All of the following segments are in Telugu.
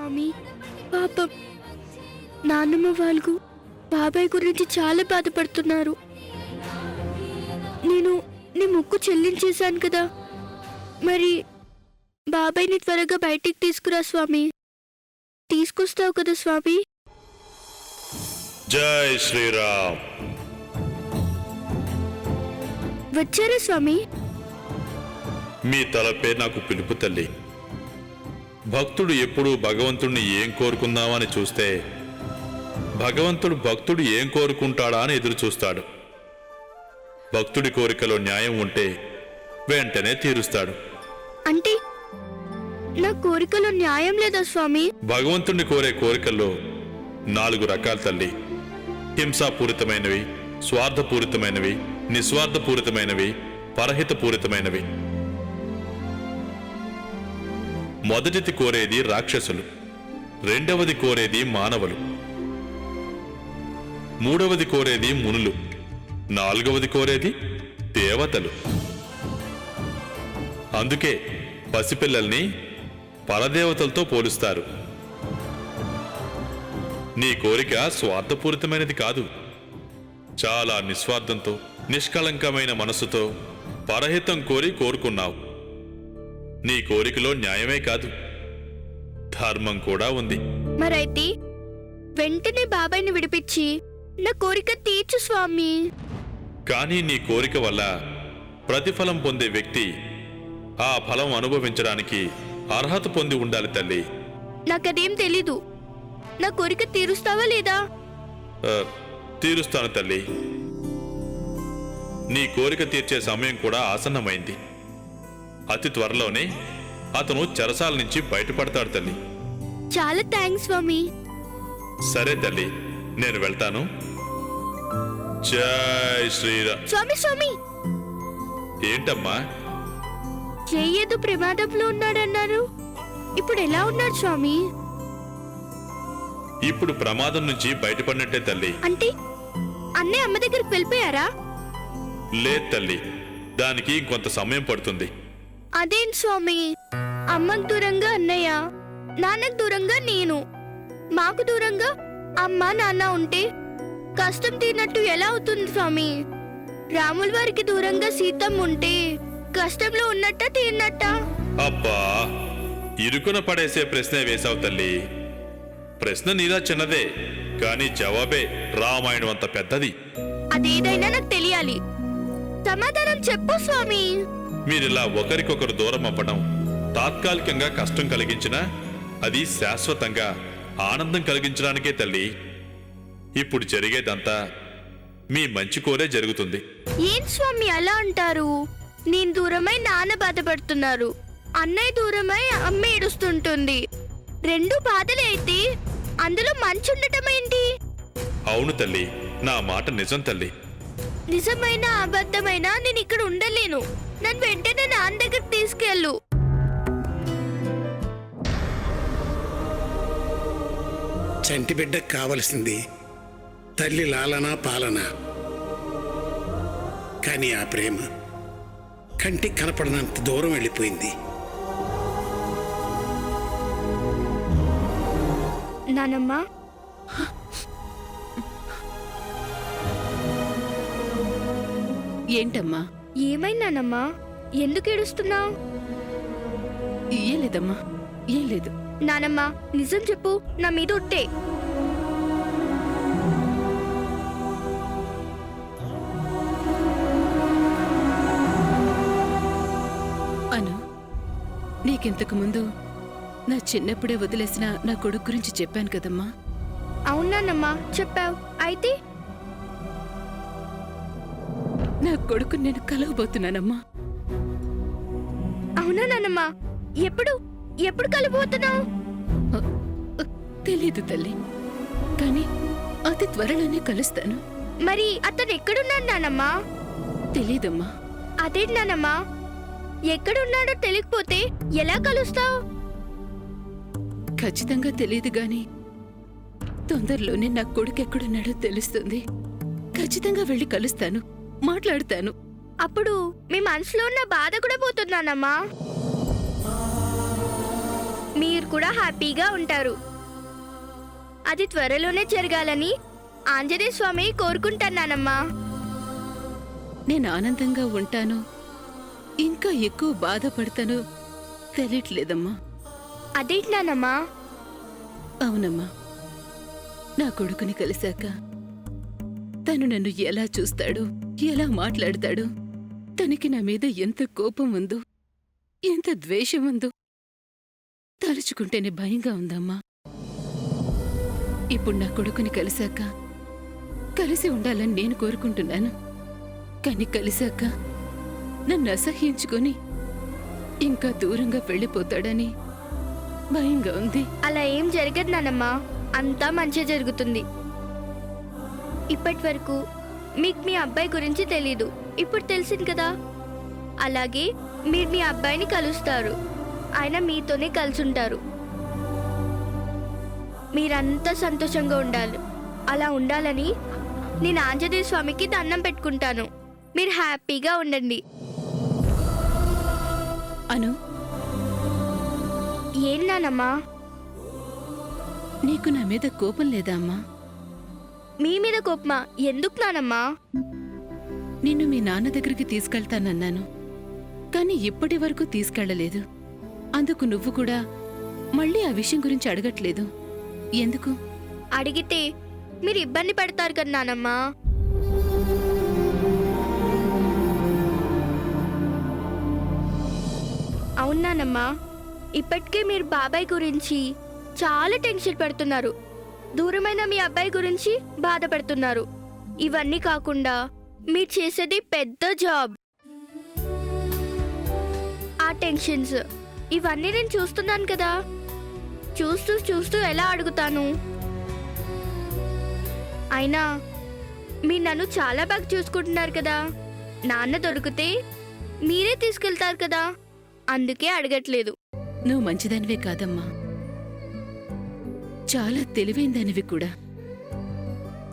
స్వామి. పాపం నాన్నమ్మ వాళ్ళు బాబాయ్ గురించి చాలా బాధపడుతున్నారు. నేను నీ ముక్కు చెల్లించేశాను కదా, మరి బాబాయ్ని త్వరగా బయటికి తీసుకురా స్వామి. తీసుకొస్తావు కదా స్వామి? జై శ్రీరామ్. వచ్చారా స్వామి? మీ తలపే నాకు పిలుపు తల్లి. భక్తుడు ఎప్పుడూ భగవంతుడిని ఏం కోరుకుందామని చూస్తే భగవంతుడు భక్తుడు ఏం కోరుకుంటాడా అని ఎదురు చూస్తాడు. భక్తుడి కోరికలో న్యాయం ఉంటే వెంటనే తీరుస్తాడు. అంటే నా కోరికలో న్యాయం లేదా స్వామి? భగవంతుడిని కోరే కోరికల్లో 4 రకాలు తల్లి. హింసాపూరితమైనవి, స్వార్థపూరితమైనవి, నిస్వార్థపూరితమైనవి, పరహితపూరితమైనవి. మొదటిది కోరేది రాక్షసులు, రెండవది కోరేది మానవులు, మూడవది కోరేది మునులు, నాలుగవది కోరేది దేవతలు. అందుకే పసిపిల్లల్ని పరదేవతలతో పోలుస్తారు. నీ కోరిక స్వార్థపూరితమైనది కాదు. చాలా నిస్వార్థంతో, నిష్కళంకమైన మనసుతో పరహితం కోరుకున్నావు. నీ కోరికలో న్యాయమే కాదు, ధర్మం కూడా ఉంది. మరైతే వెంటనే బాబాయ్ని విడిపించి నా కోరిక తీర్చు స్వామి. కానీ నీ కోరిక వల్ల ప్రతిఫలం పొందే వ్యక్తి ఆ ఫలం అనుభవించడానికి అర్హత పొంది ఉండాలి తల్లి. నాకదేం తెలీదు. నా కోరిక తీరుస్తావా లేదా? తీరుస్తాను తల్లి. నీ కోరిక తీర్చే సమయం కూడా ఆసన్నమైంది. అతి త్వరలోనే అతను చెరసాల నుంచి బయటపడతాడు తల్లి. చాలా థ్యాంక్స్ స్వామి. సరే తల్లి, నేను వెళ్తాను. జై శ్రీరామ్. స్వామి స్వామి, ఏంటమ్మా? ఏదో ప్రమాదంలో ఉన్నాడన్నారు. ఇప్పుడు ఎలా ఉన్నాడు స్వామి? ఇప్పుడు ప్రమాదం నుంచి బయటపడినట్టే తల్లి. అంటే అన్నయ్య అమ్మ దగ్గరికి వెళ్ళిపోయారా? లేదు తల్లి, దానికి కొంత సమయం పడుతుంది. అదేం స్వామి, అమ్మకు దూరంగా అన్నయ్య, నాన్నకు దూరంగా నేను, మాకు దూరంగా అమ్మ నాన్న ఉంటే కష్టం తీరినట్టు ఎలా అవుతుంది స్వామి? రాముల వారికి దూరంగా సీతమ్మ ఉంటే కష్టంలో ఉన్నట్ట తీరినట్ట? అబ్బా, ఇరుకున పడేసే ప్రశ్నే వేశావు తల్లి. ప్రశ్న నీదా చిన్నదే, కానీ జవాబే రామాయణం అంత పెద్దది. అదేదైనా నాకు తెలియాలి. సమాధానం చెప్పు స్వామి. మీరిలా ఒకరికొకరు దూరం అవ్వడం తాత్కాలికంగా కష్టం కలిగించినా అది శాశ్వతంగా ఆనందం కలిగించడానికే తల్లి. ఇప్పుడు జరిగేదంతా మీ మంచి కోరే జరుగుతుంది. ఏం స్వామి అలా అంటారు? నేను దూరమై నాన్న బాధపడుతున్నారు, అన్నయ్య దూరమై అమ్మ ఏడుస్తుంటుంది. 2 బాధలే అయితే అందులో మంచి ఉండటం ఏంటి? అవును తల్లి, నా మాట నిజం తల్లి. నిజమైన అబద్ధమైన నేను ఇక్కడ ఉండలేను. నన్ను వెంటనే నాన్న దగ్గరికి తీసుకెళ్ళు. చంటి బిడ్డకు కావలసింది తల్లి లాలన పాలన. కానీ ఆ ప్రేమ కంటికి కనపడనంత దూరం వెళ్ళిపోయింది. నానమ్మ, ఏంటమ్మా? ఏమైందమ్మా? ఎందుకు ఏడుస్తున్నావు? ఏం లేదమ్మా, ఏం లేదు. నానమ్మ, నిజం చెప్పు, నా మీద ఒట్టే. అను, నీకింతకు ముందు నా చిన్నప్పుడే వదిలేసిన నా కొడుకు గురించి చెప్పాను కదమ్మా. అవునానమ్మా, చెప్పావు. అయితే నా కొడుకు నేను కలవబోతున్నానమ్మా. అవునా నానమ్మా? ఎప్పుడు ఎప్పుడు కలబోతున్నావు? తెలీదు తల్లి, కానీ అతి త్వరలోనే కలుస్తాను. మరి అతను ఎక్కడున్నాడు నానమ్మా? తెలీదమ్మా. అదేంటి నానమ్మా, ఎక్కడున్నాడో తెలియకపోతే ఎలా కలుస్తావు? ఖచ్చితంగా తెలీదు గాని తొందరలోనే నా కొడుకు ఎక్కడున్నాడో తెలుస్తుంది. ఖచ్చితంగా వెళ్ళి కలుస్తాను, మాట్లాడతాను. అప్పుడు మీ మనసులో ఉన్న బాధ కూడా పోతున్నానమ్మా. మీరు కూడా హ్యాపీగా ఉంటారు. అది త్వరలోనే జరగాలని ఆంజనేయ స్వామి కోరుకుంటున్నానమ్మా. నేను ఆనందంగా ఉంటాను, ఇంకా ఎక్కువ బాధపడతాను తెలియట్లేదమ్మా. అదేంటన్నానమ్మా? అవునమ్మా, నా కొడుకుని కలిశాక తను నన్ను ఎలా చూస్తాడు, ఎలా మాట్లాడతాడు, తనకి నా మీద ఎంత కోపం ఉందో, ఎంత ద్వేషం ఉందో తలుచుకుంటేనే భయంగా ఉందమ్మా. ఇప్పుడు నా కొడుకుని కలిశాక కలిసి ఉండాలని నేను కోరుకుంటున్నాను. కాని కలిశాక నన్ను అసహ్యించుకొని ఇంకా దూరంగా వెళ్ళిపోతాడని భయంగా ఉంది. అలా ఏం జరగదు నానమ్మా, అంతా మంచి జరుగుతుంది. ఇప్పటి వరకు మీకు మీ అబ్బాయి గురించి తెలీదు, ఇప్పుడు తెలిసింది కదా. అలాగే మీరు మీ అబ్బాయిని కలుస్తారు, ఆయన మీతోనే కలిసి ఉంటారు. మీరంతా సంతోషంగా ఉండాలి. అలా ఉండాలని నేను ఆంజనేయ స్వామికి దండం పెట్టుకుంటాను. మీరు హ్యాపీగా ఉండండి. అను, ఏం నానమ్మా? నీకు నా మీద కోపం లేదా అమ్మా? మీ మీద కోపమా? ఎందుకు నానమ్మా? నిన్ను మీ నాన్న దగ్గరికి తీసుకెళ్తానన్నాను, కాని ఇప్పటి వరకు తీసుకెళ్లలేదు. అందుకు నువ్వు కూడా మళ్ళీ ఆ విషయం గురించి అడగట్లేదు. ఎందుకు? అడిగితే మీరు ఇబ్బంది పడతారు కదా నానమ్మా. అవునానమ్మా, ఇప్పటికే మీరు బాబాయ్ గురించి చాలా టెన్షన్ పడుతున్నారు, దూరమైన మీ అబ్బాయి గురించి బాధపడుతున్నారు. ఇవన్నీ కాకుండా మీరు చేసేది పెద్ద జాబ్, ఆ టెన్షన్స్ ఇవన్నీ నేను చూస్తున్నాను కదా. చూస్తూ చూస్తూ ఎలా అడుగుతాను? అయినా మీరు నన్ను చాలా బాగా చూసుకుంటున్నారు కదా. నాన్న దొరికితే మీరే తీసుకెళ్తారు కదా, అందుకే అడగట్లేదు. నువ్వు మంచిదానివే కాదమ్మా, చాలా తెలివైందానివి కూడా.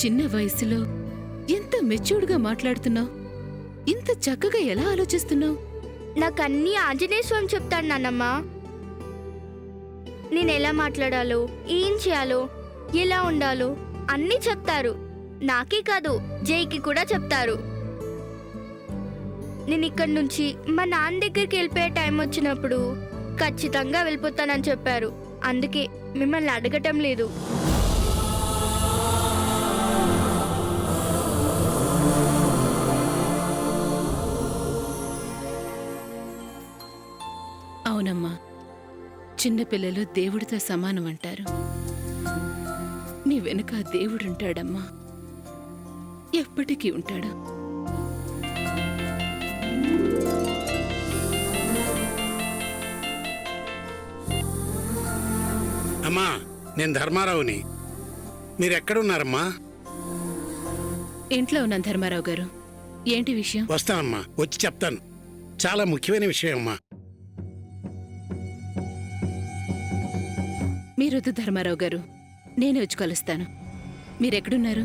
చిన్న వయసులో ఎంత మెచ్యూర్డ్గా మాట్లాడుతున్నావు, ఇంత చక్కగా ఎలా ఆలోచిస్తున్నావు? నాకన్నీ ఆంజనేయ స్వామి చెప్తాడు నాన్నమ్మా. నేను ఎలా మాట్లాడాలో, ఏం చేయాలో, ఎలా ఉండాలో అన్నీ చెప్తారు. నాకే కాదు, జైకి కూడా చెప్తారు. నేను ఇక్కడి నుంచి మా నాన్న దగ్గరికి వెళ్ళిపోయే టైం వచ్చినప్పుడు ఖచ్చితంగా వెళ్ళిపోతానని చెప్పారు. అందుకే మిమ్మల్ని అడగటం లేదు. అవునమ్మా, చిన్నపిల్లలు దేవుడితో సమానం అంటారు. నీ వెనుక దేవుడుంటాడమ్మా, ఎప్పటికీ ఉంటాడు. అమ్మా, నేను ధర్మారావుని. మీరెక్కడున్నారమ్మా? ఇంట్లో ఉన్నాను ధర్మారావు గారు. ఏంటి విషయం? వస్తానమ్మా, వచ్చి చెప్తాను. చాలా ముఖ్యమైన విషయం అమ్మా. మీరొద్దు ధర్మారావు గారు, నేనే వచ్చి కలుస్తాను. మీరెక్కడున్నారు?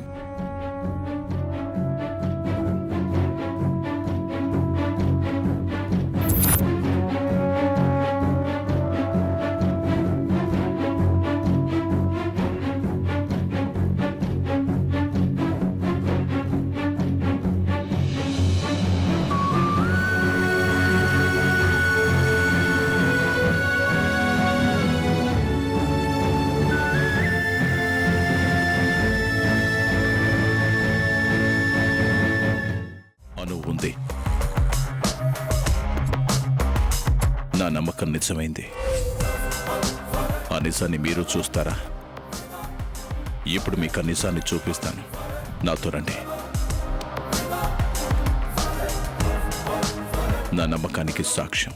ఉంది. నా నమ్మకం నిజమైంది. ఆ నిజాన్ని మీరు చూస్తారా? ఇప్పుడు మీకు ఆ నిజాన్ని చూపిస్తాను. నాతో రండి. నా నమ్మకానికి సాక్ష్యం.